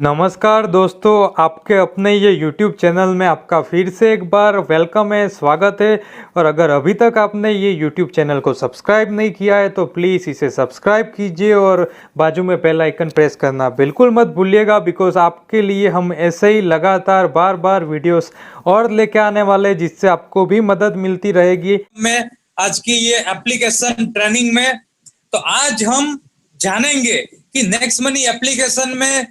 नमस्कार दोस्तों, आपके अपने ये YouTube चैनल में आपका फिर से एक बार वेलकम है, स्वागत है। और अगर अभी तक आपने ये YouTube चैनल को सब्सक्राइब नहीं किया है तो प्लीज़ इसे सब्सक्राइब कीजिए और बाजू में बेल आइकन प्रेस करना बिल्कुल मत भूलिएगा, बिकॉज आपके लिए हम ऐसे ही लगातार बार बार वीडियोस और लेके आने वाले हैं जिससे आपको भी मदद मिलती रहेगी। में आज की ये एप्लीकेशन ट्रेनिंग में तो आज हम जानेंगे कि नेक्स्ट मनी एप्लीकेशन में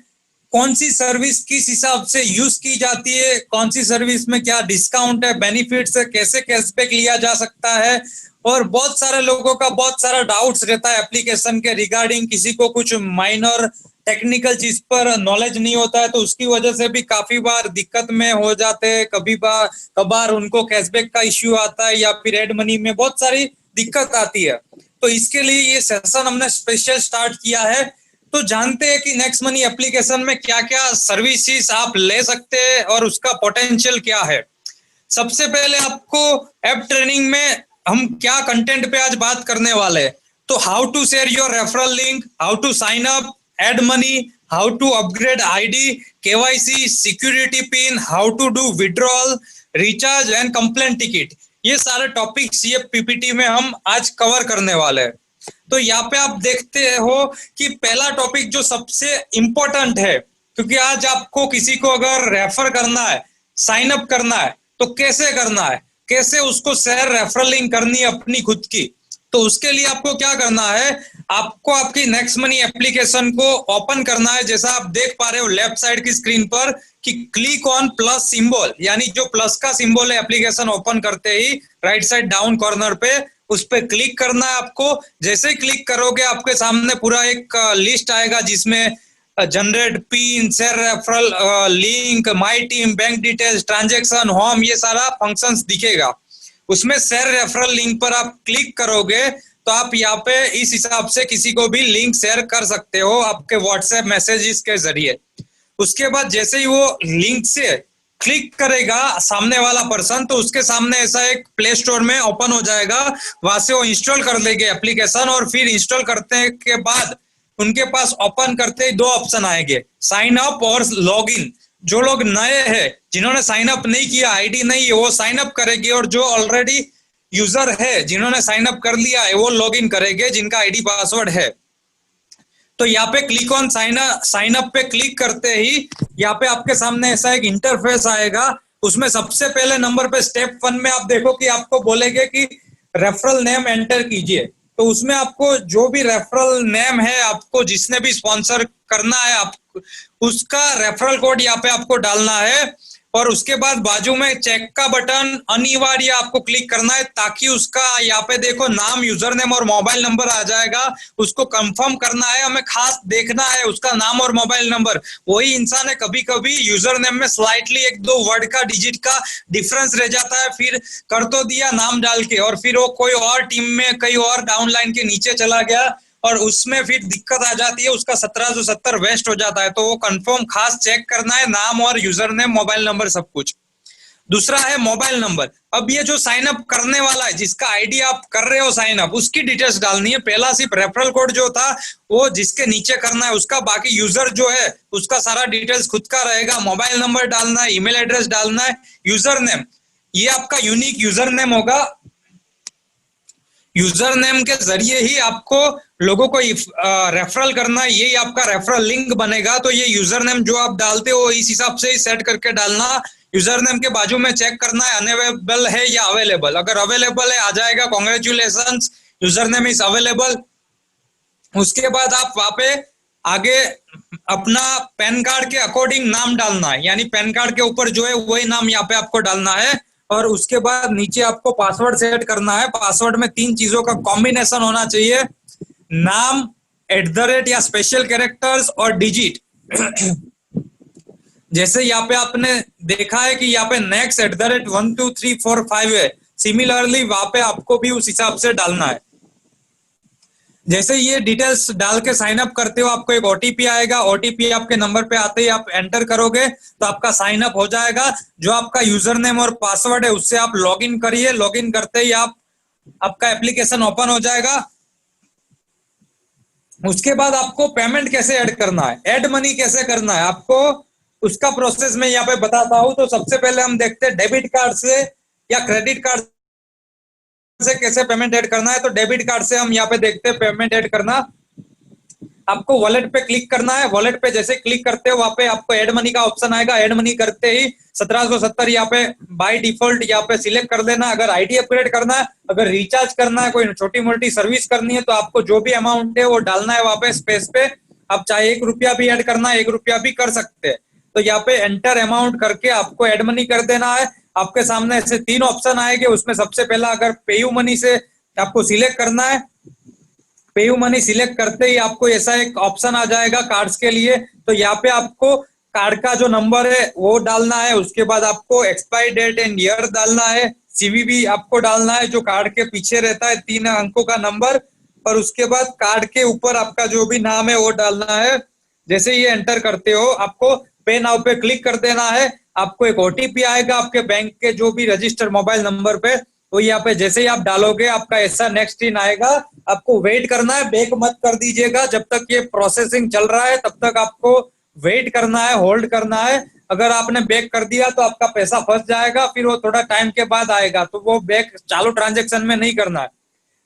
कौन सी सर्विस किस हिसाब से यूज की जाती है, कौन सी सर्विस में क्या डिस्काउंट है, बेनिफिट्स है, कैसे कैशबैक लिया जा सकता है। और बहुत सारे लोगों का बहुत सारा डाउट्स रहता है एप्लीकेशन के रिगार्डिंग, किसी को कुछ माइनर टेक्निकल चीज पर नॉलेज नहीं होता है तो उसकी वजह से भी काफी बार दिक्कत में हो जाते हैं। कभार उनको कैशबैक का इश्यू आता है या फिर एड मनी में बहुत सारी दिक्कत आती है। तो इसके लिए ये सेशन हमने स्पेशल स्टार्ट किया है। तो जानते हैं कि नेक्स्ट मनी एप्लीकेशन में क्या क्या सर्विसेज आप ले सकते हैं और उसका पोटेंशियल क्या है। सबसे पहले आपको ऐप ट्रेनिंग में हम क्या कंटेंट पे आज बात करने वाले हैं, तो how to share your referral link, how to sign up, add money, how to upgrade ID, KYC, security pin, how to do withdrawal, recharge and complaint ticket. ये सारे टॉपिक्स ये पीपीटी में हम आज कवर करने वाले हैं। तो यहाँ पे आप देखते हो कि पहला टॉपिक जो सबसे इंपॉर्टेंट है, क्योंकि आज आपको किसी को अगर रेफर करना है, साइन अप करना है तो कैसे करना है, कैसे उसको शेयर रेफरल लिंक करनी है अपनी खुद की। तो उसके लिए आपको क्या करना है, आपको आपकी नेक्स्ट मनी एप्लीकेशन को ओपन करना है। जैसा आप देख पा रहे हो लेफ्ट साइड की स्क्रीन पर कि क्लिक ऑन प्लस सिंबल, यानी जो प्लस का सिंबल है एप्लीकेशन ओपन करते ही राइट साइड डाउन कॉर्नर पे उस पर क्लिक करना है आपको। जैसे ही क्लिक करोगे आपके सामने पूरा एक लिस्ट आएगा जिसमें generate pin, share referral link, my team, bank details, transaction, home, ये सारा फंक्शंस दिखेगा। उसमें शेयर रेफरल लिंक पर आप क्लिक करोगे तो आप यहाँ पे इस हिसाब से किसी को भी लिंक शेयर कर सकते हो आपके व्हाट्सएप मैसेजेस के जरिए। उसके बाद जैसे ही वो लिंक से क्लिक करेगा सामने वाला पर्सन तो उसके सामने ऐसा एक प्ले स्टोर में ओपन हो जाएगा, वहां से वो इंस्टॉल कर लेंगे एप्लीकेशन। और फिर इंस्टॉल करने के बाद उनके पास ओपन करते ही दो ऑप्शन आएंगे, साइन अप और लॉग इन। जो लोग नए हैं, जिन्होंने साइन अप नहीं किया, आईडी नहीं है, वो साइन अप करेंगे, और जो ऑलरेडी यूजर है जिन्होंने साइन अप कर लिया है वो लॉग इन करेंगे जिनका आईडी पासवर्ड है। तो यहाँ पे क्लिक ऑन साइन अप पे क्लिक करते ही यहाँ पे आपके सामने ऐसा एक इंटरफेस आएगा। उसमें सबसे पहले नंबर पे स्टेप 1 में आप देखो कि आपको बोलेंगे कि रेफरल नेम एंटर कीजिए। तो उसमें आपको जो भी रेफरल नेम है, आपको जिसने भी स्पॉन्सर करना है, आप उसका रेफरल कोड यहाँ पे आपको डालना है। और उसके बाद बाजू में चेक का बटन अनिवार्य आपको क्लिक करना है ताकि उसका यहाँ पे देखो नाम, यूजर नेम और मोबाइल नंबर आ जाएगा। उसको कंफर्म करना है, हमें खास देखना है उसका नाम और मोबाइल नंबर। वही इंसान है, कभी कभी यूजर नेम में स्लाइटली एक दो वर्ड का, डिजिट का डिफरेंस रह जाता है, फिर कर तो दिया नाम डाल के और फिर वो कोई और टीम में कहीं और डाउन लाइन के नीचे चला गया और उसमें फिर दिक्कत आ जाती है, उसका 1770 वेस्ट हो जाता है। तो वो कंफर्म खास चेक करना है, नाम और यूजर नेम, मोबाइल नंबर, सब कुछ। दूसरा है मोबाइल नंबर। अब ये जो साइन अप करने वाला है, जिसका आईडी आप कर रहे हो साइन अप, उसकी डिटेल्स डालनी है। पहला सिर्फ रेफरल कोड जो था वो जिसके नीचे करना है उसका, बाकी यूजर जो है उसका सारा डिटेल्स खुद का रहेगा। मोबाइल नंबर डालना है, ईमेल एड्रेस डालना है, यूजर नेम, ये आपका यूनिक यूजर नेम होगा। यूजर नेम के जरिए ही आपको लोगों को रेफरल करना है, यही आपका रेफरल लिंक बनेगा। तो ये यूजर नेम जो आप डालते हो इस हिसाब से ही सेट करके डालना। यूजर नेम के बाजू में चेक करना है अनअवेलेबल है या अवेलेबल। अगर अवेलेबल है आ जाएगा congratulations, user name is available. उसके बाद आप वहां पे आगे अपना पैन कार्ड के अकॉर्डिंग नाम डालना है, यानी पैन कार्ड के ऊपर जो है वही नाम यहाँ पे आपको डालना है। और उसके बाद नीचे आपको पासवर्ड सेट करना है। पासवर्ड में 3 चीजों का कॉम्बिनेशन होना चाहिए, नाम, @ या स्पेशल कैरेक्टर्स और डिजिट। जैसे यहाँ पे आपने देखा है कि यहाँ पे नेक्स्ट @ 1 2 3 4 5 है, सिमिलरली वहां पे आपको भी उस हिसाब से डालना है। जैसे ये डिटेल्स डाल के साइन अप करते हो आपको एक ओटीपी आएगा। ओटीपी आपके नंबर पे आते ही आप एंटर करोगे तो आपका साइन अप हो जाएगा। जो आपका यूजर नेम और पासवर्ड है उससे आप लॉग इन करिए। लॉग इन करते ही आपका एप्लीकेशन ओपन हो जाएगा। उसके बाद आपको पेमेंट कैसे ऐड करना है, ऐड मनी कैसे करना है आपको, उसका प्रोसेस मैं यहाँ पे बताता हूँ। तो सबसे पहले हम देखते हैं डेबिट कार्ड से या क्रेडिट कार्ड से कैसे पेमेंट ऐड करना है। तो डेबिट कार्ड से हम यहाँ पे देखते हैं पेमेंट ऐड करना। आपको वॉलेट पे क्लिक करना है। वॉलेट पे जैसे क्लिक करते हो वहां पे आपको ऐड मनी का ऑप्शन आएगा। ऐड मनी करते ही 1770 यहाँ पे बाय डिफॉल्ट यहाँ पे सिलेक्ट कर लेना। अगर आईडी अपग्रेड करना है, अगर रिचार्ज करना है, कोई छोटी मोटी सर्विस करनी है, तो आपको जो भी अमाउंट है वो डालना है वहां पे स्पेस पे। आप चाहे 1 रुपया भी ऐड करना है, 1 रुपया भी कर सकते हैं। तो यहाँ पे एंटर अमाउंट करके आपको ऐड मनी कर देना है। आपके सामने ऐसे 3 ऑप्शन आएंगे। उसमें सबसे पहला अगर पेयू मनी से आपको सिलेक्ट करना है, पेयू मनी सिलेक्ट करते ही आपको ऐसा एक ऑप्शन आ जाएगा कार्ड्स के लिए। तो यहाँ पे आपको कार्ड का जो नंबर है वो डालना है। उसके बाद आपको एक्सपायरी डेट एंड ईयर डालना है। सीवीवी आपको डालना है जो कार्ड के पीछे रहता है, 3 अंकों का नंबर। और उसके बाद कार्ड के ऊपर आपका जो भी नाम है वो डालना है। जैसे ये एंटर करते हो आपको पे नाउ पे क्लिक कर देना है। आपको एक ओटीपी आएगा आपके बैंक के जो भी रजिस्टर्ड मोबाइल नंबर पे। तो यहाँ पे जैसे ही आप डालोगे आपका ऐसा नेक्स्ट स्क्रीन आएगा। आपको वेट करना है, बैक मत कर दीजिएगा। जब तक ये प्रोसेसिंग चल रहा है तब तक आपको वेट करना है, होल्ड करना है। अगर आपने बैक कर दिया तो आपका पैसा फंस जाएगा, फिर वो थोड़ा टाइम के बाद आएगा। तो वो बैक चालू ट्रांजेक्शन में नहीं करना है।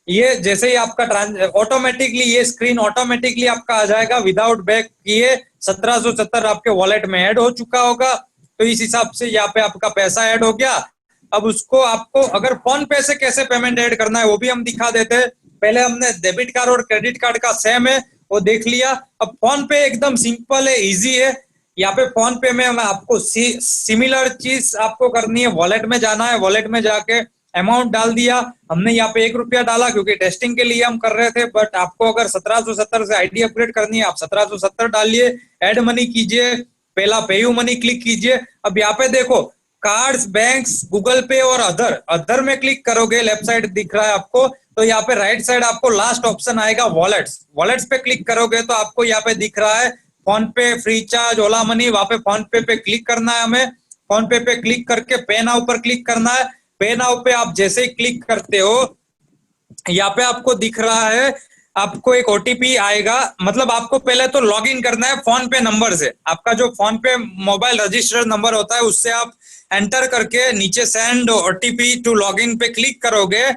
ये जैसे ही आपका ऑटोमेटिकली ये स्क्रीन ऑटोमेटिकली आपका आ जाएगा विदाउट बैक किए। 1770 आपके वॉलेट में ऐड हो चुका होगा। तो इस हिसाब से यहाँ पे आपका पैसा ऐड हो गया। अब उसको आपको अगर फोन पे से कैसे पेमेंट ऐड करना है वो भी हम दिखा देते हैं। पहले हमने डेबिट कार्ड और क्रेडिट कार्ड का सेम है वो देख लिया। अब फोन पे एकदम सिंपल है, इजी है। यहाँ पे फोन पे में मैं आपको सिमिलर चीज आपको करनी है। वॉलेट में जाना है, वॉलेट में जाके अमाउंट डाल दिया। हमने यहाँ पे 1 रुपया डाला क्योंकि टेस्टिंग के लिए हम कर रहे थे। बट आपको अगर 1770 से आईडी अपग्रेड करनी है, आप 1770 डालिए, ऐड मनी कीजिए, पहला पेयू मनी क्लिक कीजिए। अब यहाँ पे देखो कार्ड्स, बैंक्स, गूगल पे और अदर, अदर में क्लिक करोगे, लेफ्ट साइड दिख रहा है आपको। तो यहाँ पे राइट साइड आपको लास्ट ऑप्शन आएगा वॉलेट्स। वॉलेट्स पे क्लिक करोगे तो आपको यहाँ पे दिख रहा है फोन पे, फ्री चार्ज, ओला मनी। वहां पे फोन पे क्लिक करना है हमें। फोन पे क्लिक करके पे नाउ पर क्लिक करना है। पे नाउ पे आप जैसे ही क्लिक करते हो यहाँ पे आपको दिख रहा है आपको एक ओटीपी आएगा। मतलब आपको पहले तो लॉग इन करना है फोन पे नंबर से। आपका जो फोन पे मोबाइल रजिस्टर्ड नंबर होता है उससे आप एंटर करके नीचे send OTP to log in पे क्लिक करोगे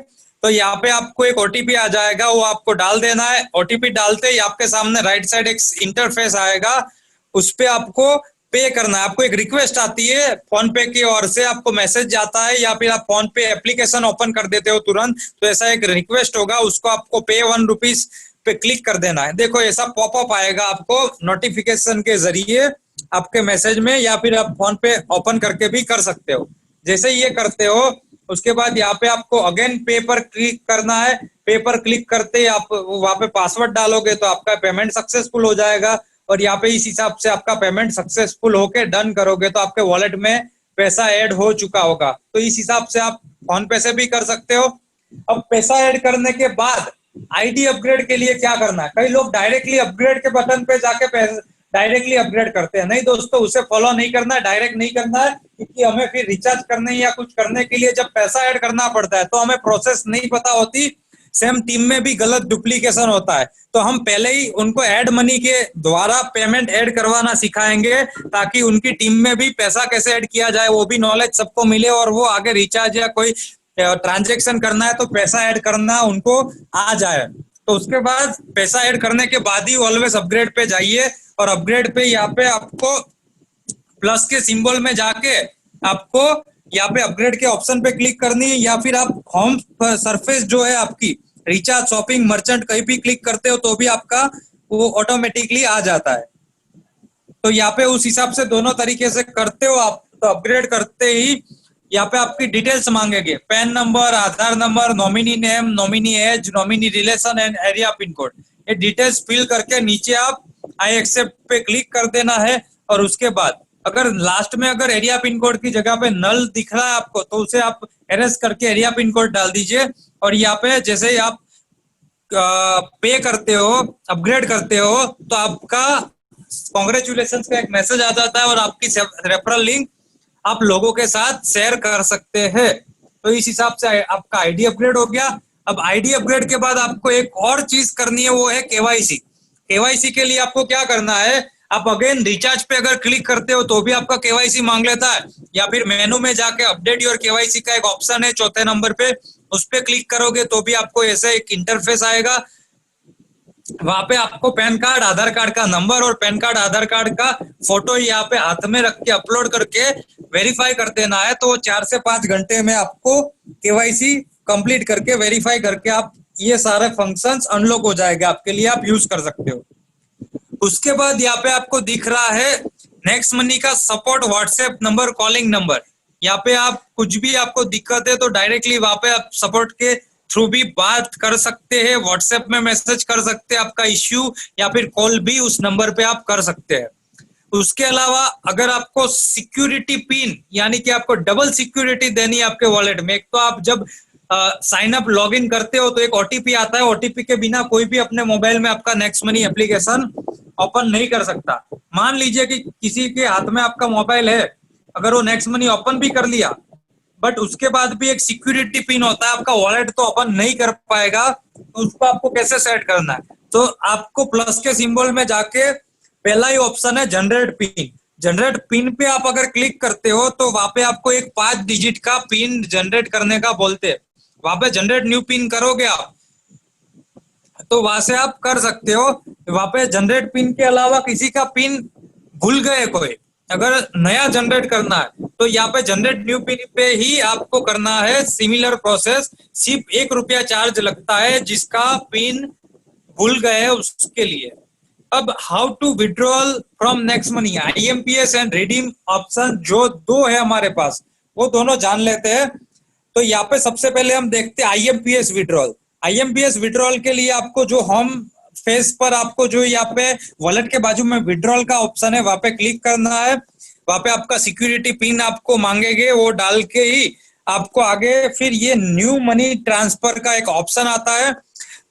तो यहाँ पे आपको एक ओटीपी आ जाएगा, वो आपको डाल देना है। ओटीपी डालते ही आपके सामने राइट साइड एक इंटरफेस आएगा, उस पे आपको पे करना है। आपको एक रिक्वेस्ट आती है फोन पे की ओर से, आपको मैसेज आता है या फिर आप फोन पे एप्लीकेशन ओपन कर देते हो तुरंत, तो ऐसा एक रिक्वेस्ट होगा, उसको आपको पे 1 रुपीज पे क्लिक कर देना है। देखो ऐसा पॉपअप आएगा आपको नोटिफिकेशन के जरिए आपके मैसेज में, या फिर आप फोन पे ओपन करके भी कर सकते हो। जैसे ये करते हो उसके बाद यहाँ पे आपको अगेन पे पर क्लिक करना है। पे पर क्लिक करते आप वहां पे पासवर्ड डालोगे तो आपका पेमेंट सक्सेसफुल हो जाएगा। और यहाँ पे इस हिसाब से आपका पेमेंट सक्सेसफुल होके डन करोगे तो आपके वॉलेट में पैसा ऐड हो चुका होगा। तो इस हिसाब से आप फोन पे से भी कर सकते हो। अब पैसा ऐड करने के बाद आईडी अपग्रेड के लिए क्या करना है, कई लोग डायरेक्टली अपग्रेड के बटन पे जाके डायरेक्टली अपग्रेड करते हैं। नहीं दोस्तों, उसे फॉलो नहीं करना है, डायरेक्ट नहीं करना है, क्योंकि हमें फिर रिचार्ज करने या कुछ करने के लिए जब पैसा ऐड करना पड़ता है तो हमें प्रोसेस नहीं पता होती। सेम टीम में भी गलत डुप्लीकेशन होता है, तो हम पहले ही उनको ऐड मनी के द्वारा पेमेंट ऐड करवाना सिखाएंगे ताकि उनकी टीम में भी पैसा कैसे ऐड किया जाए वो भी नॉलेज सबको मिले और वो आगे रिचार्ज या कोई ट्रांजेक्शन करना है तो पैसा ऐड करना उनको आ जाए। तो उसके बाद पैसा ऐड करने के बाद ही ऑलवेज अपग्रेड पे जाइए। और अपग्रेड पे यहाँ पे आपको प्लस के सिंबल में जाके आपको यहाँ पे अपग्रेड के ऑप्शन पे क्लिक करनी है, या फिर आप होम सरफेस जो है आपकी रिचार्ज, शॉपिंग, मर्चेंट कहीं भी क्लिक करते हो तो भी आपका वो ऑटोमेटिकली आ जाता है। तो यहाँ पे उस हिसाब से दोनों तरीके से करते हो आप। तो अपग्रेड करते ही यहाँ पे आपकी डिटेल्स मांगेंगे, PAN number, Aadhaar number, nominee name, nominee age, nominee relation and area pin code. ये डिटेल्स फिल करके नीचे आप आई एक्सेप्ट पे क्लिक कर देना है। और उसके बाद अगर लास्ट में अगर एरिया पिन कोड की जगह पे नल दिख रहा है आपको तो उसे आप एरेज करके एरिया पिन कोड डाल दीजिए। और यहाँ पे जैसे ही आप पे करते हो, अपग्रेड करते हो, तो आपका कॉन्ग्रेचुलेशन का एक मैसेज आ जाता है और आपकी रेफरल लिंक आप लोगों के साथ शेयर कर सकते हैं। तो इस हिसाब से आपका आईडी अपग्रेड हो गया। अब आईडी अपग्रेड के बाद आपको एक और चीज करनी है, वो है केवाईसी। केवाईसी के लिए आपको क्या करना है, आप अगेन रिचार्ज पे अगर क्लिक करते हो तो भी आपका केवाईसी मांग लेता है, या फिर मेनू में जाके अपडेट योर केवाईसी का एक ऑप्शन है चौथे नंबर पे, उस पे क्लिक करोगे तो भी आपको ऐसा एक इंटरफेस आएगा। वहां पे आपको पैन कार्ड, आधार कार्ड का नंबर और पैन कार्ड, आधार कार्ड का फोटो यहाँ पे हाथ में रख के अपलोड करके वेरीफाई कर देना है। तो 4 से 5 घंटे में आपको केवाईसी कंप्लीट करके वेरीफाई करके आप ये सारे फंक्शंस अनलॉक हो जाएगा आपके लिए, आप यूज कर सकते हो। उसके बाद यहाँ पे आपको दिख रहा है नेक्स्ट मनी का support WhatsApp number, calling number. यहाँ पे आप कुछ भी आपको दिक्कत है तो डायरेक्टली वहां पे आप सपोर्ट के थ्रू भी बात कर सकते हैं, व्हाट्सएप में मैसेज कर सकते हैं आपका इश्यू, या फिर कॉल भी उस नंबर पे आप कर सकते हैं। उसके अलावा अगर आपको सिक्योरिटी पिन यानी कि आपको डबल सिक्योरिटी देनी है आपके वॉलेट में, एक तो आप जब साइन अप लॉग इन करते हो तो एक ओटीपी आता है, ओटीपी के बिना कोई भी अपने मोबाइल में आपका नेक्स्ट मनी एप्लीकेशन ओपन नहीं कर सकता। मान लीजिए कि किसी के हाथ में आपका मोबाइल है, अगर वो नेक्स्ट मनी ओपन भी कर लिया बट उसके बाद भी एक सिक्योरिटी पिन होता है, आपका वॉलेट तो ओपन नहीं कर पाएगा। तो उसको आपको कैसे सेट करना है, तो आपको प्लस के सिंबल में जाके पहला ही ऑप्शन है जनरेट पिन। जनरेट पिन पे आप अगर क्लिक करते हो तो वहां पे आपको एक 5 डिजिट का पिन जनरेट करने का बोलते हैं। वहां पे जनरेट न्यू पिन करोगे आप तो वहां से आप कर सकते हो। वहां पे जनरेट पिन के अलावा किसी का पिन भूल गए कोई, अगर नया जनरेट करना है तो यहाँ पे जनरेट न्यू पिन पे ही आपको करना है सिमिलर प्रोसेस। सिर्फ ₹1 चार्ज लगता है जिसका पिन भूल गए उसके लिए। अब how to withdrawal from Next Money, IMPS and redeem option जो दो है हमारे पास वो दोनों जान लेते हैं। तो यहाँ पे सबसे पहले हम देखते हैं आईएमपीएस विड्रॉल। आईएमपीएस विड्रॉल के लिए आपको जो होम फेस पर आपको जो यहाँ पे वॉलेट के बाजू में विड्रॉल का ऑप्शन है वहां पे क्लिक करना है। वहां पे आपका सिक्योरिटी पिन आपको मांगेंगे, वो डाल के ही आपको आगे फिर ये न्यू मनी ट्रांसफर का एक ऑप्शन आता है।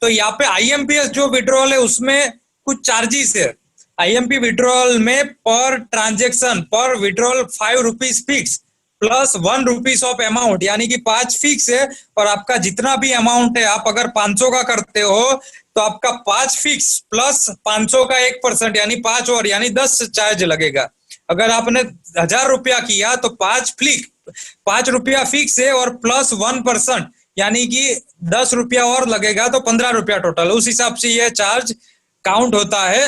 तो यहाँ पे आईएमपीएस जो विड्रॉल है उसमें कुछ चार्जेस है। आईएमपी विड्रॉल में पर ट्रांजेक्शन पर withdrawal ₹5 fix plus ₹1 of amount, यानी कि 5 फिक्स है और आपका जितना भी अमाउंट है, आप अगर 500 का करते हो तो आपका 5 फिक्स प्लस 500 का 1% यानी 5 और यानी 10 चार्ज लगेगा। अगर आपने ₹1000 किया तो ₹5 फिक्स है और प्लस 1% यानी कि ₹10 और लगेगा तो ₹15 टोटल। उस हिसाब से ये चार्ज काउंट होता है।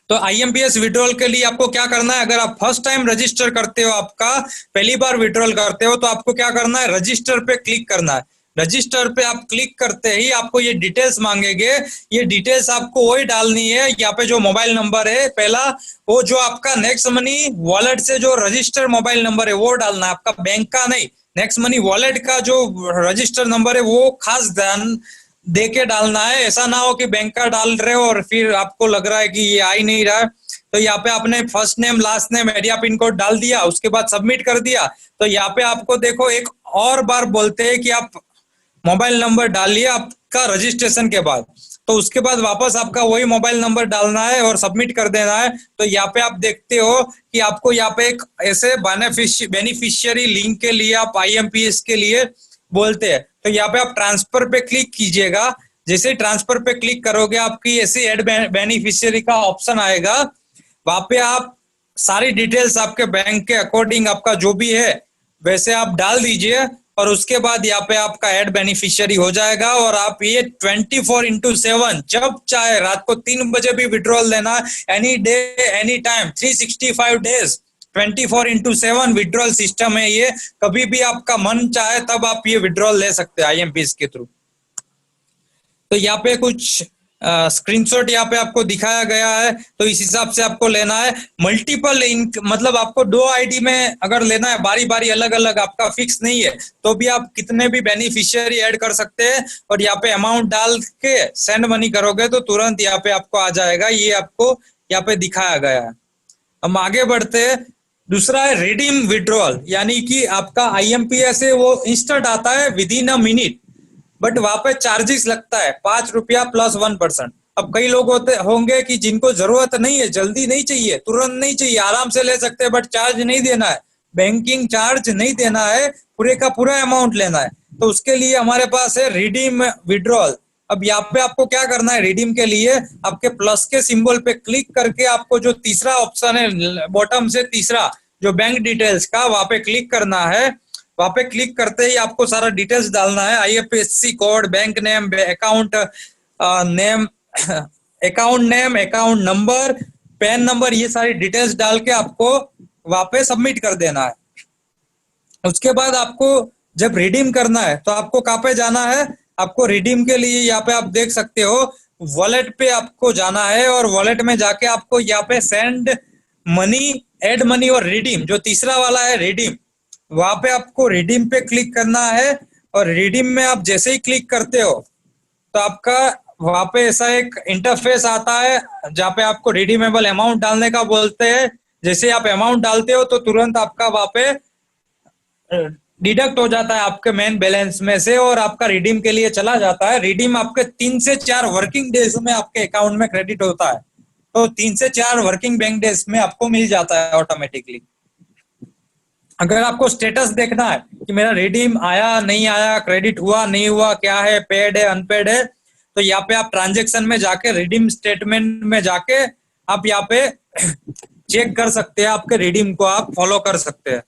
तो आईएमपीएस विड्रॉल के लिए आपको क्या करना है, अगर आप फर्स्ट टाइम रजिस्टर करते हो, आपका पहली बार विड्रॉल करते हो तो आपको क्या करना है, रजिस्टर पे क्लिक करना है। रजिस्टर पे आप क्लिक करते ही आपको ये डिटेल्स मांगेंगे। ये डिटेल्स आपको वही डालनी है। यहाँ पे जो मोबाइल नंबर है पहला, वो जो आपका नेक्स्ट मनी वॉलेट से जो रजिस्टर मोबाइल नंबर है वो डालना है, आपका बैंक का नहीं। नेक्स्ट मनी वॉलेट का जो रजिस्टर नंबर है वो खास ध्यान दे के डालना है। ऐसा ना हो कि बैंक का डाल रहे हो और फिर आपको लग रहा है कि ये आ ही नहीं रहा है। तो यहाँ पे आपने first name, last name, area, pin code डाल दिया, उसके बाद सबमिट कर दिया। तो यहाँ पे आपको देखो एक और बार बोलते हैं कि आप मोबाइल नंबर डालिए आपका रजिस्ट्रेशन के बाद। तो उसके बाद वापस आपका वही मोबाइल नंबर डालना है और सबमिट कर देना है। तो यहाँ पे आप देखते हो कि आपको यहाँ पे एक ऐसे बेनिफिशियरी लिंक के लिए आप आईएमपीएस के लिए बोलते हैं। तो यहाँ पे आप ट्रांसफर पे क्लिक कीजिएगा। जैसे ही ट्रांसफर पे क्लिक करोगे आपकी ऐसे ऐड बेनिफिशियरी का ऑप्शन आएगा। वहां पे आप सारी डिटेल्स आपके बैंक के अकॉर्डिंग आपका जो भी है वैसे आप डाल दीजिए और उसके बाद यहाँ पे आपका ऐड बेनिफिशियरी हो जाएगा। और आप ये 24/7 जब चाहे रात को 3 बजे भी विड्रॉल लेना, any day any time, 365 days 24/7 withdrawal system है ये। कभी भी आपका मन चाहे तब आप ये विड्रॉल ले सकते हैं आईएमपीएस के थ्रू। तो यहाँ पे कुछ स्क्रीनशॉट यहाँ पे आपको दिखाया गया है, तो इस हिसाब से आपको लेना है। मल्टीपल मतलब आपको 2 आईडी में अगर लेना है, बारी बारी अलग अलग, आपका फिक्स नहीं है, तो भी आप कितने भी बेनिफिशियरी ऐड कर सकते हैं। और यहाँ पे अमाउंट डाल के सेंड मनी करोगे तो तुरंत यहाँ पे आपको आ जाएगा। ये आपको यहाँ पे दिखाया गया है। हम आगे बढ़ते हैं। दूसरा है रिडीम विड्रॉल, यानी कि आपका आईएमपीएस है वो इंस्टेंट आता है with in a minute, but वहां पे चार्जेस लगता है ₹5 प्लस 1%। अब कई लोग होंगे कि जिनको जरूरत नहीं है, जल्दी नहीं चाहिए, तुरंत नहीं चाहिए, आराम से ले सकते हैं, बट चार्ज नहीं देना है, बैंकिंग चार्ज नहीं देना है, पूरे का पूरा अमाउंट लेना है। तो उसके लिए हमारे पास है रिडीम विड्रॉल। अब यहाँ पे आपको क्या करना है, रिडीम के लिए आपके प्लस के सिंबल पे क्लिक करके आपको जो तीसरा ऑप्शन है बॉटम से तीसरा, जो बैंक डिटेल्स का, वहां पे क्लिक करना है। वहां पे क्लिक करते ही आपको सारा डिटेल्स डालना है, IFSC code, bank name, account name, account name, account number, pan number, ये सारी डिटेल्स डाल के आपको वहां पे सबमिट कर देना है। उसके बाद आपको जब रिडीम करना है तो आपको कहाँ पे जाना है, आपको रिडीम के लिए यहाँ पे आप देख सकते हो वॉलेट पे आपको जाना है, और वॉलेट में जाके आपको यहाँ पे सेंड मनी, एड मनी और रिडीम, जो तीसरा वाला है रिडीम, वहां पे आपको रिडीम पे क्लिक करना है। और रिडीम में आप जैसे ही क्लिक करते हो तो आपका वहां पे ऐसा एक इंटरफेस आता है जहाँ पे आपको रिडीमेबल अमाउंट डालने का बोलते हैं। जैसे आप अमाउंट डालते हो तो तुरंत आपका वहां पे डिडक्ट हो जाता है आपके मेन बैलेंस में से, और आपका रिडीम के लिए चला जाता है। रिडीम आपके 3 से 4 वर्किंग डेज में आपके अकाउंट में क्रेडिट होता है, तो 3 से 4 वर्किंग बैंक डेज में आपको मिल जाता है ऑटोमेटिकली। अगर आपको स्टेटस देखना है कि मेरा रिडीम आया नहीं आया, क्रेडिट हुआ नहीं हुआ, क्या है, पेड है अनपेड है, तो यहाँ पे आप ट्रांजेक्शन में जाके रिडीम स्टेटमेंट में जाके आप यहाँ पे चेक कर सकते हैं, आपके रिडीम को आप फॉलो कर सकते हैं।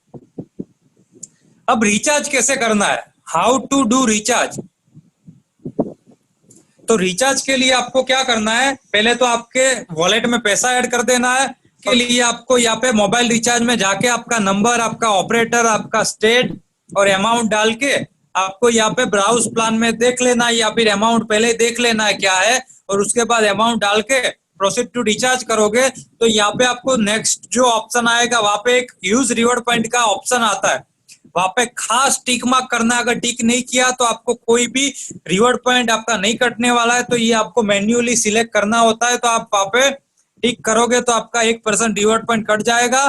अब रिचार्ज कैसे करना है, हाउ टू डू रिचार्ज। तो रिचार्ज के लिए आपको क्या करना है, पहले तो आपके वॉलेट में पैसा ऐड कर देना है। के लिए आपको यहाँ पे मोबाइल रिचार्ज में जाके आपका नंबर, आपका ऑपरेटर, आपका स्टेट और अमाउंट डाल के आपको यहाँ पे ब्राउज प्लान में देख लेना है, या फिर अमाउंट पहले देख लेना है क्या है, और उसके बाद अमाउंट डाल के प्रोसीड टू रिचार्ज करोगे तो यहाँ पे आपको नेक्स्ट जो ऑप्शन आएगा वहां पे एक यूज रिवॉर्ड पॉइंट का ऑप्शन आता है। वहां पे खास टिक मार्क करना, अगर टिक नहीं किया तो आपको कोई भी रिवॉर्ड पॉइंट आपका नहीं कटने वाला है, तो ये आपको मैन्युअली सिलेक्ट करना होता है। तो आप वहां पे टिक करोगे तो आपका 1% रिवॉर्ड पॉइंट कट जाएगा,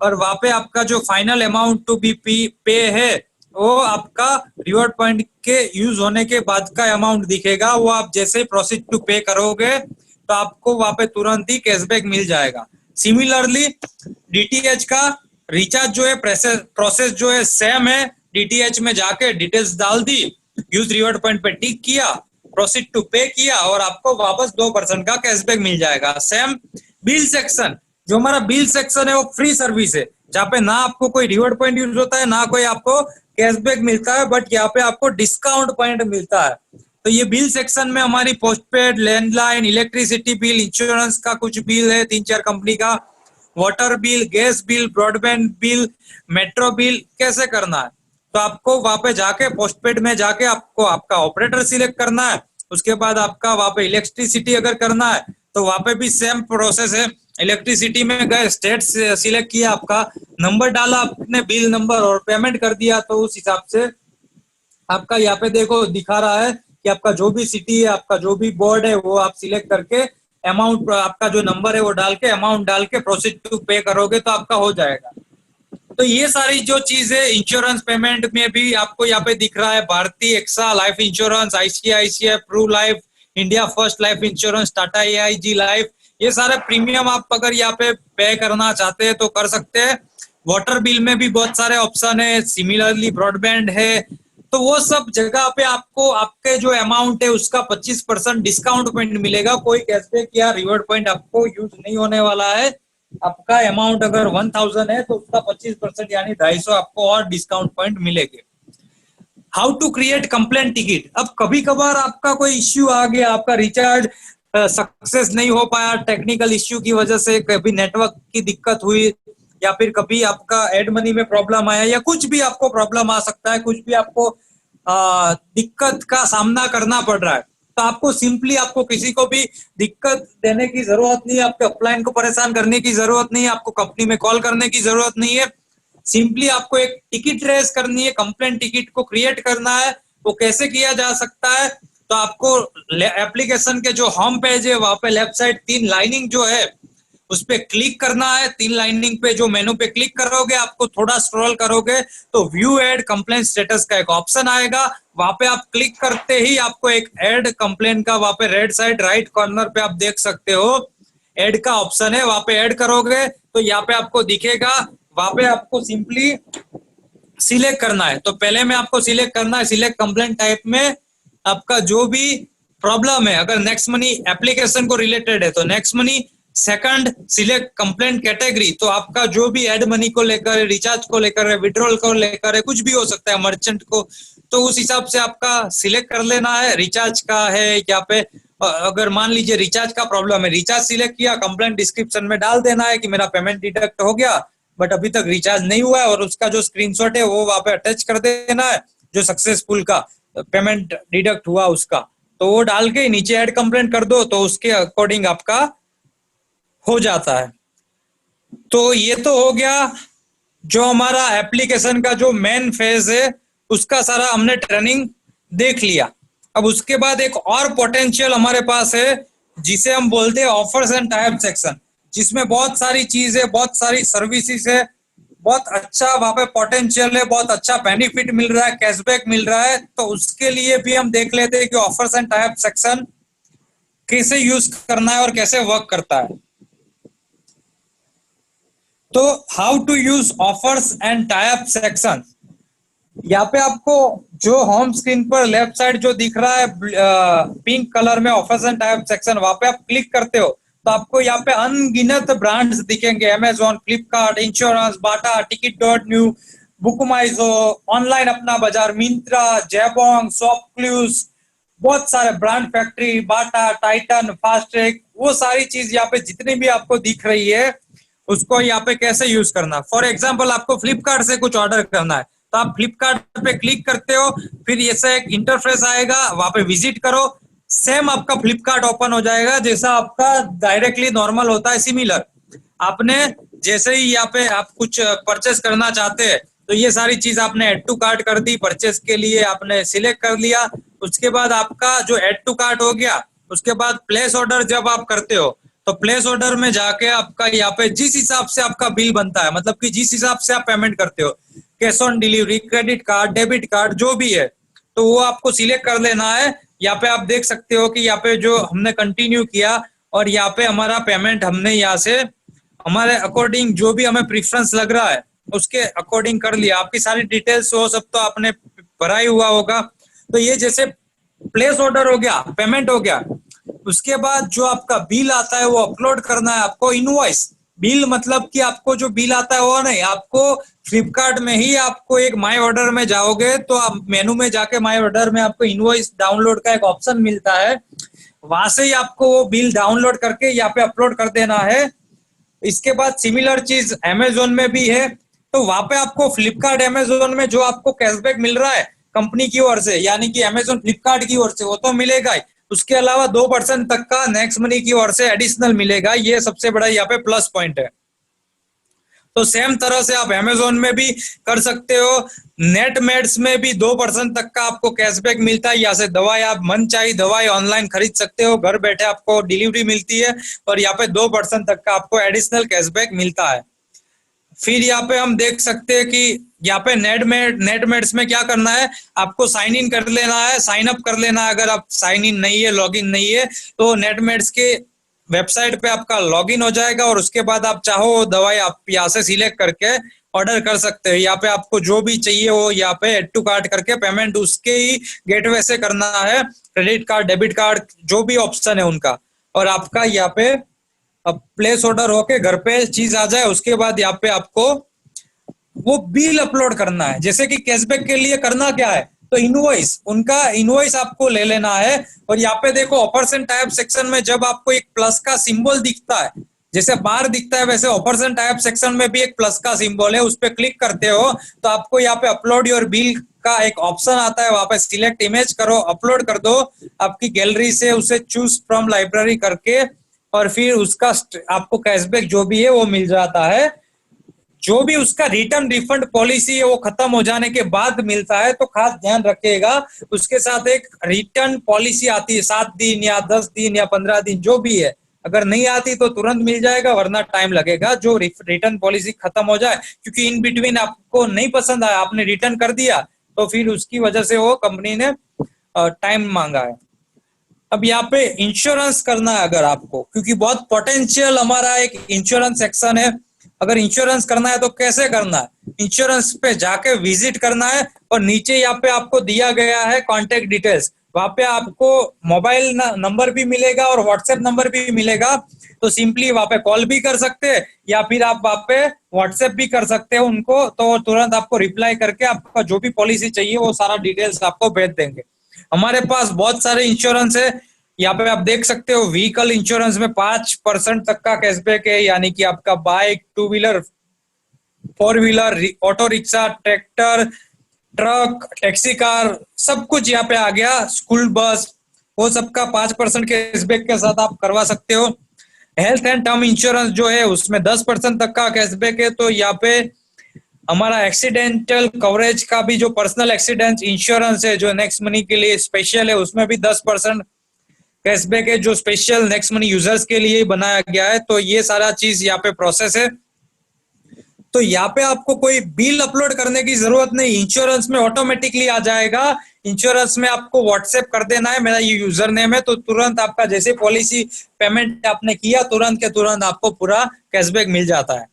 और वहां पे आपका जो फाइनल अमाउंट टू बी पे है वो आपका रिवॉर्ड पॉइंट के यूज होने के बाद का अमाउंट दिखेगा। वो आप जैसे ही प्रोसीड टू पे करोगे तो आपको वहां पे तुरंत ही कैशबैक मिल जाएगा। सिमिलरली DTH का रिचार्ज जो है प्रोसेस जो है सेम है। DTH में जाके डिटेल्स डाल दी, यूज रिवॉर्ड पॉइंट पे टिक किया, प्रोसीड टू पे किया, और आपको वापस 2% का कैशबैक मिल जाएगा। सेम बिल सेक्शन, जो हमारा बिल सेक्शन है वो फ्री सर्विस है, जहाँ पे ना आपको कोई रिवॉर्ड पॉइंट यूज होता है, ना कोई आपको कैशबैक मिलता है, बट यहाँ पे आपको डिस्काउंट पॉइंट मिलता है। तो ये बिल सेक्शन में हमारी postpaid, landline, electricity bill, insurance का कुछ बिल है 3-4 कंपनी का, water bill, gas bill, broadband bill, metro bill कैसे करना है। तो आपको वहां पे जाके पोस्टपेड में जाके आपको आपका ऑपरेटर सिलेक्ट करना है। उसके बाद आपका वहां पे इलेक्ट्रिसिटी अगर करना है तो वहां पे भी सेम प्रोसेस है। इलेक्ट्रिसिटी में गए, स्टेट सिलेक्ट किया, आपका नंबर डाला आपने, बिल नंबर, और पेमेंट कर दिया। तो उस हिसाब से आपका यहाँ पे देखो दिखा रहा है कि आपका जो भी सिटी है, आपका जो भी बोर्ड है, वो आप सिलेक्ट करके अमाउंट, आपका जो नंबर है वो डाल के, अमाउंट डाल के प्रोसीड टू पे करोगे तो आपका हो जाएगा। तो ये सारी जो चीज है इंश्योरेंस पेमेंट में भी आपको यहाँ पे दिख रहा है। Bharti AXA Life Insurance, ICICI Pru Life, India First Life Insurance, Tata AIG Life, ये सारे प्रीमियम आप अगर यहाँ पे करना चाहते हैं तो कर सकते हैं। वाटर बिल में भी बहुत सारे ऑप्शन है, सिमिलरली ब्रॉडबैंड है। तो वो सब जगह पे आपको आपके जो अमाउंट है उसका 25% डिस्काउंट पॉइंट मिलेगा। कोई कैशबैक या रिवॉर्ड पॉइंट आपको यूज नहीं होने वाला है। आपका अमाउंट अगर 1000 है तो उसका 25% यानी 250 आपको और डिस्काउंट पॉइंट मिलेंगे। How to create complaint ticket. अब कभी कभार आपका कोई इश्यू आ गया, आपका रिचार्ज सक्सेस नहीं हो पाया टेक्निकल इश्यू की वजह से, कभी नेटवर्क की दिक्कत हुई, या फिर कभी आपका एड मनी में प्रॉब्लम आया, या कुछ भी आपको प्रॉब्लम आ सकता है, कुछ भी आपको दिक्कत का सामना करना पड़ रहा है, तो आपको सिंपली आपको किसी को भी दिक्कत देने की जरूरत नहीं है, आपके अपलाइन को परेशान करने की जरूरत नहीं है, आपको कंपनी में कॉल करने की जरूरत नहीं है। सिंपली आपको एक टिकट रेज करनी है, कंप्लेंट टिकट को क्रिएट करना है। वो कैसे किया जा सकता है, तो आपको एप्लीकेशन के जो होम पेज है वहां पे लेफ्ट साइड 3 लाइनिंग जो है उस पे क्लिक करना है। 3 लाइनिंग पे जो मेनू पे क्लिक करोगे, आपको थोड़ा स्क्रॉल करोगे तो व्यू एड कंप्लेंट स्टेटस का एक ऑप्शन आएगा। वहां पे आप क्लिक करते ही आपको एक एड कंप्लेंट का वहां पे रेड साइड राइट कॉर्नर पे आप देख सकते हो एड का ऑप्शन है। वहां पे ऐड करोगे तो यहाँ पे आपको दिखेगा, वहां पे आपको सिंपली सिलेक्ट करना है। तो पहले में आपको सिलेक्ट करना है, सिलेक्ट कंप्लेंट टाइप में आपका जो भी प्रॉब्लम है, अगर नेक्स्ट मनी एप्लीकेशन को रिलेटेड है तो next money, second select complaint category, तो आपका जो भी एड मनी को लेकर है, रिचार्ज को लेकर है, विड्रॉल को लेकर है, कुछ भी हो सकता है, मर्चेंट को, तो उस हिसाब से आपका सिलेक्ट कर लेना है। रिचार्ज का है यहाँ पे, अगर मान लीजिए रिचार्ज का प्रॉब्लम है, रिचार्ज सिलेक्ट किया, कंप्लेंट डिस्क्रिप्शन में डाल देना है कि मेरा पेमेंट डिडक्ट हो गया बट अभी तक रिचार्ज नहीं हुआ है, और उसका जो स्क्रीनशॉट है वो वहां पे अटैच कर देना है, जो सक्सेसफुल का पेमेंट डिडक्ट हुआ उसका, तो वो डाल के नीचे ऐड कंप्लेंट कर दो, तो उसके अकॉर्डिंग आपका हो जाता है। तो ये तो हो गया जो हमारा एप्लीकेशन का जो मेन फेज है उसका सारा हमने ट्रेनिंग देख लिया। अब उसके बाद एक और पोटेंशियल हमारे पास है जिसे हम बोलते हैं ऑफर्स एंड टाइप सेक्शन, जिसमें बहुत सारी चीज है, बहुत सारी सर्विसेज है, बहुत अच्छा वहां पे पोटेंशियल है, बहुत अच्छा बेनिफिट मिल रहा है, कैशबैक मिल रहा है। तो उसके लिए भी हम देख लेते हैं कि ऑफर्स एंड टाइप सेक्शन कैसे यूज करना है और कैसे वर्क करता है। तो how to use offers and type section, यहाँ पे आपको जो होम स्क्रीन पर लेफ्ट साइड जो दिख रहा है पिंक कलर में ऑफर्स एंड टाइप सेक्शन, वहां पे आप क्लिक करते हो तो आपको यहाँ पे अनगिनत ब्रांड्स दिखेंगे, अमेजोन, फ्लिपकार्ट, इंश्योरेंस, बाटा, टिकट.न्यू, बुकमाइजो, ऑनलाइन अपना बाजार, मिंत्रा, जैबोंग, शॉपक्लूज, बहुत सारे ब्रांड फैक्ट्री, बाटा, टाइटन, फास्ट्रैक, वो सारी चीज यहाँ पे जितनी भी आपको दिख रही है उसको यहाँ पे कैसे यूज करना। फॉर एग्जाम्पल आपको फ्लिपकार्ट से कुछ ऑर्डर करना है तो आप फ्लिपकार्ट पे क्लिक करते हो, फिर ऐसा एक इंटरफेस आएगा, वहां पे विजिट करो, सेम आपका फ्लिपकार्ट ओपन हो जाएगा जैसा आपका डायरेक्टली नॉर्मल होता है, सिमिलर। आपने जैसे ही यहाँ पे आप कुछ परचेस करना चाहते हैं तो ये सारी चीज आपने एड टू कार्ट कर दी, परचेस के लिए आपने सिलेक्ट कर लिया, उसके बाद आपका जो एड टू कार्ट हो गया, उसके बाद प्लेस ऑर्डर जब आप करते हो तो प्लेस ऑर्डर में जाके आपका यहाँ पे जिस हिसाब से आपका बिल बनता है, मतलब कि जिस हिसाब से आप पेमेंट करते हो, cash on delivery, credit card, debit card, जो भी है, तो वो आपको सिलेक्ट कर लेना है। यहाँ पे आप देख सकते हो कि यहाँ पे जो हमने कंटिन्यू किया और यहाँ पे हमारा पेमेंट हमने यहाँ से हमारे अकॉर्डिंग जो भी हमें प्रेफरेंस लग रहा है उसके अकॉर्डिंग कर लिया। आपकी सारी डिटेल्स हो सब तो आपने भरा ही हुआ होगा। तो ये जैसे प्लेस ऑर्डर हो गया, पेमेंट हो गया, उसके बाद जो आपका बिल आता है वो अपलोड करना है आपको। इनवॉइस बिल मतलब कि आपको जो बिल आता है वो नहीं, आपको फ्लिपकार्ट में ही आपको एक माई ऑर्डर में जाओगे तो आप मेनू में जाके माई ऑर्डर में आपको इनवॉइस डाउनलोड का एक ऑप्शन मिलता है, वहां से ही आपको वो बिल डाउनलोड करके यहाँ पे अपलोड कर देना है। इसके बाद सिमिलर चीज अमेजोन में भी है, तो वहां पे आपको फ्लिपकार्ट अमेजोन में जो आपको कैशबैक मिल रहा है कंपनी की ओर से, यानी कि अमेजोन फ्लिपकार्ट की ओर से, वो तो मिलेगा ही, उसके अलावा 2% तक का नेक्स्ट मनी की ओर से एडिशनल मिलेगा। ये सबसे बड़ा यहाँ पे प्लस पॉइंट है। तो सेम तरह से आप अमेजोन में भी कर सकते हो, नेटमेड्स में भी 2% तक का आपको कैशबैक मिलता है। यहाँ से दवाई आप मन चाहिए दवाई ऑनलाइन खरीद सकते हो, घर बैठे आपको डिलीवरी मिलती है और यहाँ पे 2% तक का आपको एडिशनल कैशबैक मिलता है। फिर यहाँ पे हम देख सकते हैं कि यहाँ पे नेटमेड्स में क्या करना है, आपको साइन इन कर लेना है, साइन अप कर लेना है। अगर आप साइन इन नहीं है, लॉग इन नहीं है, तो नेटमेड्स के वेबसाइट पे आपका लॉगिन हो जाएगा और उसके बाद आप चाहो दवाई आप यहाँ से सिलेक्ट करके ऑर्डर कर सकते हो। यहाँ पे आपको जो भी चाहिए वो यहाँ पे एड टू कार्ट करके पेमेंट उसके ही गेटवे से करना है, क्रेडिट कार्ड, डेबिट कार्ड, जो भी ऑप्शन है उनका, और आपका यहाँ पे अब प्लेस ऑर्डर होके घर पे चीज आ जाए। उसके बाद यहाँ पे आपको वो बिल अपलोड करना है। जैसे कि कैशबैक के लिए करना क्या है, तो इनवॉइस, उनका इनवॉइस आपको ले लेना है। और यहाँ पे देखो ऑफर्स एंड टाइप सेक्शन में जब आपको एक प्लस का सिंबल दिखता है, जैसे बाहर दिखता है वैसे ऑफर्स एंड टाइप सेक्शन में भी एक प्लस का सिंबल है, उस पर क्लिक करते हो तो आपको यहाँ पे अपलोड योर बिल का एक ऑप्शन आता है, वहां पे सिलेक्ट इमेज करो, अपलोड कर दो आपकी गैलरी से, उसे चूज फ्रॉम लाइब्रेरी करके, और फिर उसका आपको कैशबैक जो भी है वो मिल जाता है। जो भी उसका रिटर्न रिफंड पॉलिसी है वो खत्म हो जाने के बाद मिलता है, तो खास ध्यान रखिएगा। उसके साथ एक रिटर्न पॉलिसी आती है, 7 दिन या 10 दिन या 15 दिन जो भी है, अगर नहीं आती तो तुरंत मिल जाएगा, वरना टाइम लगेगा जो रिटर्न पॉलिसी खत्म हो जाए, क्योंकि इन बिटवीन आपको नहीं पसंद आया, आपने रिटर्न कर दिया, तो फिर उसकी वजह से वो कंपनी ने टाइम मांगा है। अब यहाँ पे इंश्योरेंस करना है अगर आपको, क्योंकि बहुत पोटेंशियल हमारा एक इंश्योरेंस सेक्शन है। अगर इंश्योरेंस करना है तो कैसे करना है, इंश्योरेंस पे जाके विजिट करना है और नीचे यहाँ पे आपको दिया गया है कॉन्टेक्ट डिटेल्स। वहां पे आपको मोबाइल नंबर भी मिलेगा और व्हाट्सएप नंबर भी मिलेगा। तो सिंपली वहां पे कॉल भी कर सकते हैं या फिर आप वहां पे व्हाट्सएप भी कर सकते हैं उनको, तो तुरंत आपको रिप्लाई करके आपका जो भी पॉलिसी चाहिए वो सारा डिटेल्स आपको भेज देंगे। हमारे पास बहुत सारे इंश्योरेंस है। यहाँ पे आप देख सकते हो व्हीकल इंश्योरेंस में 5% तक का कैशबैक है, यानी कि आपका bike, two wheeler, four wheeler, auto rickshaw, tractor, truck, taxi car, सब कुछ यहाँ पे आ गया, स्कूल बस, वो सबका 5% कैशबैक के साथ आप करवा सकते हो। हेल्थ एंड टर्म इंश्योरेंस जो है उसमें 10% तक का कैशबैक है। तो यहाँ पे हमारा एक्सीडेंटल कवरेज का भी जो पर्सनल एक्सीडेंट इंश्योरेंस है जो नेक्स्ट मनी के लिए स्पेशल है, उसमें भी 10% कैशबैक है, जो स्पेशल नेक्स्ट मनी यूजर्स के लिए बनाया गया है। तो ये सारा चीज यहाँ पे प्रोसेस है। तो यहाँ पे आपको कोई बिल अपलोड करने की जरूरत नहीं, इंश्योरेंस में ऑटोमेटिकली आ जाएगा। इंश्योरेंस में आपको व्हाट्सएप कर देना है, मेरा ये यूजर नेम है, तो तुरंत आपका जैसे पॉलिसी पेमेंट आपने किया तुरंत के तुरंत आपको पूरा कैशबैक मिल जाता है।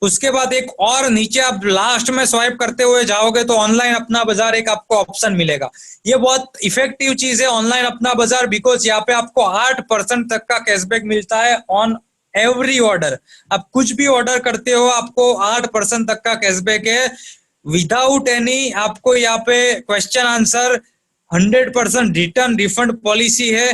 उसके बाद एक और नीचे आप लास्ट में स्वाइप करते हुए जाओगे तो ऑनलाइन अपना बाजार एक आपको ऑप्शन मिलेगा। ये बहुत इफेक्टिव चीज है ऑनलाइन अपना बाजार, बिकॉज यहाँ पे आपको 8% तक का कैशबैक मिलता है ऑन एवरी ऑर्डर। आप कुछ भी ऑर्डर करते हो आपको 8% तक का कैशबैक है विदाउट एनी, आपको यहाँ पे question answer, 100% return refund policy है।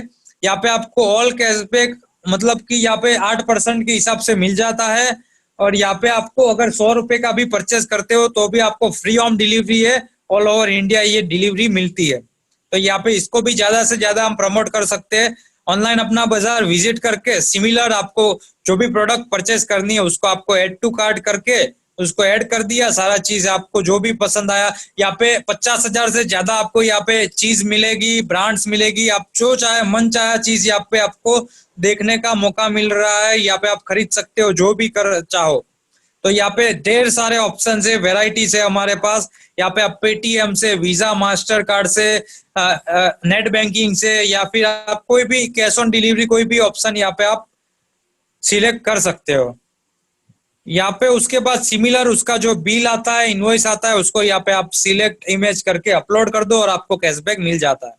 यहाँ पे आपको ऑल कैशबैक मतलब कि यहाँ पे 8% के हिसाब से मिल जाता है। और यहाँ पे आपको अगर 100 रुपए का भी परचेस करते हो तो भी आपको फ्री होम डिलीवरी है, ऑल ओवर इंडिया ये डिलीवरी मिलती है। तो यहाँ पे इसको भी ज्यादा से ज्यादा हम प्रमोट कर सकते हैं। ऑनलाइन अपना बाजार विजिट करके सिमिलर आपको जो भी प्रोडक्ट परचेस करनी है उसको आपको ऐड टू कार्ट करके उसको ऐड कर दिया, सारा चीज आपको जो भी पसंद आया। यहाँ पे 50,000 से ज्यादा आपको यहाँ पे चीज मिलेगी, ब्रांड्स मिलेगी, आप जो चाहे मन चाहे चीज यहाँ पे आपको देखने का मौका मिल रहा है। यहाँ पे आप खरीद सकते हो जो भी कर चाहो। तो यहाँ पे ढेर सारे ऑप्शन है, वेराइटीज है हमारे पास। यहाँ पे आप पेटीएम से, वीजा, मास्टर कार्ड से, नेट बैंकिंग से, या फिर आप कोई भी कैश ऑन डिलीवरी कोई भी ऑप्शन यहाँ पे आप सिलेक्ट कर सकते हो। यहाँ पे उसके बाद सिमिलर उसका जो बिल आता है, इनवॉइस आता है, उसको यहाँ पे आप सिलेक्ट इमेज करके अपलोड कर दो और आपको कैशबैक मिल जाता है।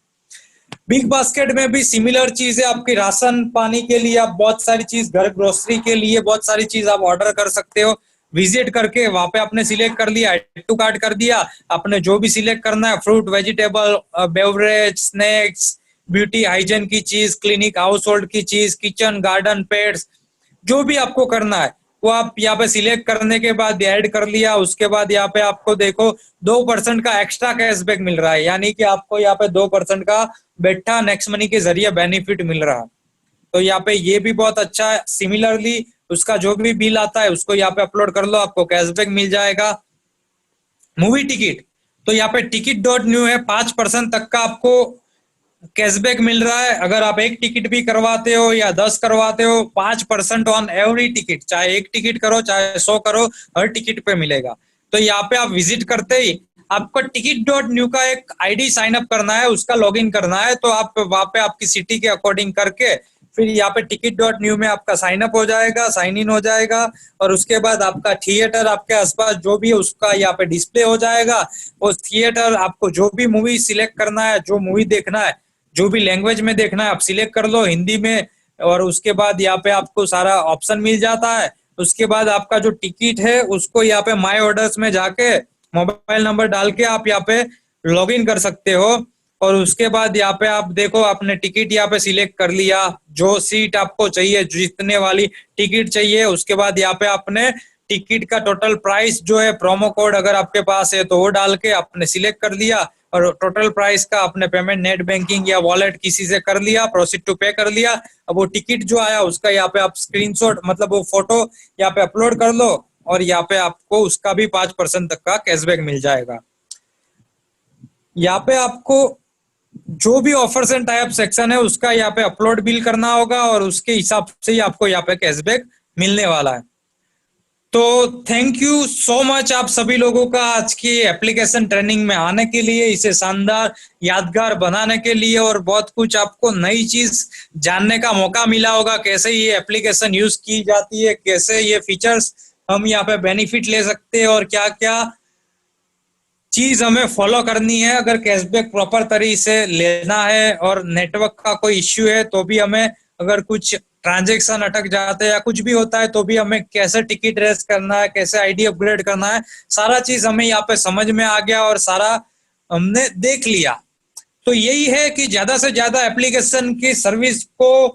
बिग बास्केट में भी सिमिलर चीज है, आपकी राशन पानी के लिए आप बहुत सारी चीज, घर ग्रोसरी के लिए बहुत सारी चीज आप ऑर्डर कर सकते हो। विजिट करके वहां पे आपने सिलेक्ट कर लिया, ऐड टू कार्ट कर दिया, आपने जो भी सिलेक्ट करना है, fruit, vegetable, beverage, snacks, beauty hygiene की चीज, क्लिनिक, हाउस होल्ड की चीज, किचन, गार्डन, पेट्स, जो भी आपको करना है वो आप यहाँ पे सिलेक्ट करने के बाद ऐड कर लिया। उसके बाद यहाँ पे आपको देखो 2% का एक्स्ट्रा कैशबैक मिल रहा है, यानी कि आपको यहाँ पे 2% का बैठा नेक्स्ट मनी के जरिए बेनिफिट मिल रहा है। तो यहाँ पे ये भी बहुत अच्छा है। सिमिलरली उसका जो भी बिल आता है उसको यहाँ पे अपलोड कर लो, आपको कैशबैक मिल जाएगा। मूवी टिकट, तो यहाँ पे टिकट.न्यू है, 5% तक का आपको कैशबैक मिल रहा है। अगर आप एक टिकट भी करवाते हो या 10 करवाते हो, 5% ऑन एवरी टिकट, चाहे एक टिकट करो चाहे 100 करो, हर टिकट पे मिलेगा। तो यहाँ पे आप विजिट करते ही आपको टिकट.न्यू का एक आईडी साइन अप करना है, उसका लॉगिन करना है। तो आप वहां पे आपकी सिटी के अकॉर्डिंग करके फिर यहाँ पे टिकट.न्यू में आपका साइन अप हो जाएगा, साइन इन हो जाएगा, और उसके बाद आपका थिएटर आपके आसपास जो भी है उसका यहाँ पे डिस्प्ले हो जाएगा। उस थिएटर आपको जो भी मूवी सिलेक्ट करना है, जो मूवी देखना है, जो भी लैंग्वेज में देखना है आप सिलेक्ट कर लो, हिंदी में, और उसके बाद यहाँ पे आपको सारा ऑप्शन मिल जाता है। उसके बाद आपका जो टिकट है उसको यहाँ पे माई ऑर्डर्स में जाके मोबाइल नंबर डाल के आप यहाँ पे लॉग इन कर सकते हो। और उसके बाद यहाँ पे आप देखो आपने टिकट यहाँ पे सिलेक्ट कर लिया, जो सीट आपको चाहिए, जितने वाली टिकट चाहिए, उसके बाद यहाँ पे आपने टिकट का टोटल प्राइस जो है, प्रोमो कोड अगर आपके पास है तो वो डाल के आपने सिलेक्ट कर लिया, और टोटल प्राइस का आपने पेमेंट नेट बैंकिंग या वॉलेट किसी से कर लिया, प्रोसीड टू पे कर लिया। अब वो टिकट जो आया उसका यहाँ पे आप स्क्रीनशॉट मतलब वो फोटो यहाँ पे अपलोड कर लो, और यहाँ पे आपको उसका भी 5% तक का कैशबैक मिल जाएगा। यहाँ पे आपको जो भी ऑफर्स एंड टाइप सेक्शन है उसका यहाँ पे अपलोड बिल करना होगा, और उसके हिसाब से ही आपको यहाँ पे कैशबैक मिलने वाला है। तो थैंक यू सो मच आप सभी लोगों का आज की एप्लीकेशन ट्रेनिंग में आने के लिए, इसे शानदार यादगार बनाने के लिए, और बहुत कुछ आपको नई चीज जानने का मौका मिला होगा, कैसे ये एप्लीकेशन यूज की जाती है, कैसे ये फीचर्स हम यहाँ पे बेनिफिट ले सकते हैं, और क्या क्या चीज हमें फॉलो करनी है। अगर कैशबैक प्रॉपर तरीके से लेना है और नेटवर्क का कोई इश्यू है तो भी हमें, अगर कुछ ट्रांजैक्शन अटक जाते हैं या कुछ भी होता है तो भी हमें कैसे टिकट रेस करना है, कैसे आईडी अपग्रेड करना है, सारा चीज हमें यहाँ पे समझ में आ गया और सारा हमने देख लिया। तो यही है कि ज्यादा से ज्यादा एप्लीकेशन की सर्विस को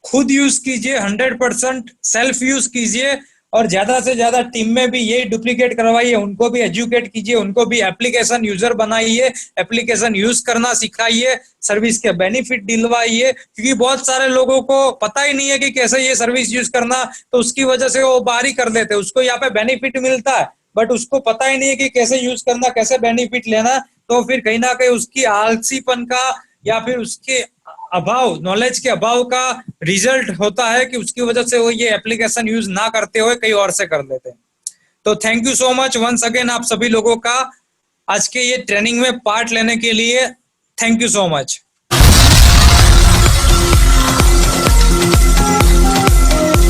खुद यूज कीजिए, 100% सेल्फ यूज कीजिए और ज्यादा से ज्यादा टीम में भी यही डुप्लीकेट करवाइए, उनको भी एजुकेट कीजिए, उनको भी एप्लीकेशन यूजर बनाइए, एप्लीकेशन यूज करना सिखाइए, सर्विस के बेनिफिट दिलवाइए, क्योंकि बहुत सारे लोगों को पता ही नहीं है कि कैसे ये सर्विस यूज करना, तो उसकी वजह से वो बाहर ही कर देते हैं। उसको यहाँ पे बेनिफिट मिलता है बट उसको पता ही नहीं है कि कैसे यूज करना, कैसे बेनिफिट लेना, तो फिर कहीं ना कहीं उसकी आलसीपन का या फिर उसके अभाव, नॉलेज के अभाव का रिजल्ट होता है कि उसकी वजह से वो ये एप्लीकेशन यूज ना करते हुए कहीं और से कर लेते हैं। तो thank you so much once again आप सभी लोगों का आज के ये ट्रेनिंग में पार्ट लेने के लिए। Thank you so much.